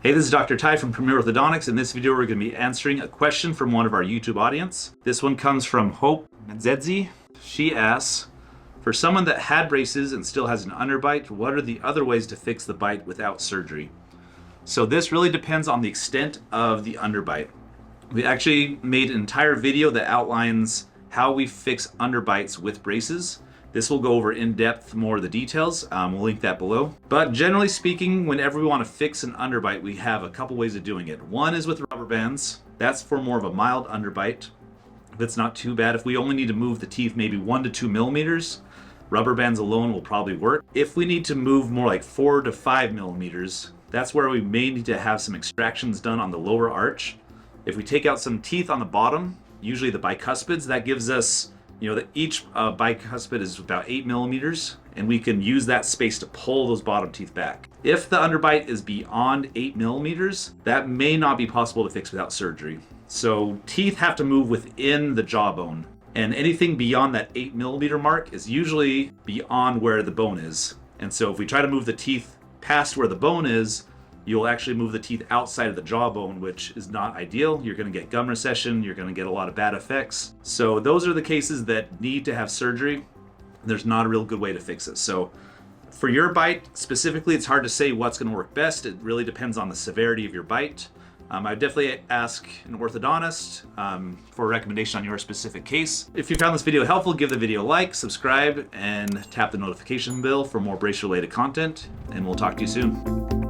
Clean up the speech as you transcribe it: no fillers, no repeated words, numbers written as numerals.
Hey, this is Dr. Ty from Premier Orthodontics. In this video, we're going to be answering a question from one of our YouTube audience. This one comes from Hope Medzedzi. She asks, for someone that had braces and still has an underbite, what are the other ways to fix the bite without surgery? So this really depends on the extent of the underbite. We actually made an entire video that outlines how we fix underbites with braces. This will go over in depth more of the details. We'll link that below. But generally speaking, whenever we want to fix an underbite, we have a couple ways of doing it. One is with rubber bands. That's for more of a mild underbite. That's not too bad. If we only need to move the teeth maybe 1 to 2 millimeters, rubber bands alone will probably work. If we need to move more like 4 to 5 millimeters, that's where we may need to have some extractions done on the lower arch. If we take out some teeth on the bottom, usually the bicuspids, that gives us, that each bicuspid is about 8 millimeters, and we can use that space to pull those bottom teeth back. If the underbite is beyond 8 millimeters, that may not be possible to fix without surgery. So teeth have to move within the jawbone, and anything beyond that 8 millimeter mark is usually beyond where the bone is. And so if we try to move the teeth past where the bone is, you'll actually move the teeth outside of the jawbone, which is not ideal. You're going to get gum recession, you're going to get a lot of bad effects. So those are the cases that need to have surgery. There's not a real good way to fix it. So for your bite specifically, it's hard to say what's going to work best. It really depends on the severity of your bite. I would definitely ask an orthodontist for a recommendation on your specific case. If you found this video helpful, give the video a like, subscribe, and tap the notification bell for more brace-related content. And we'll talk to you soon.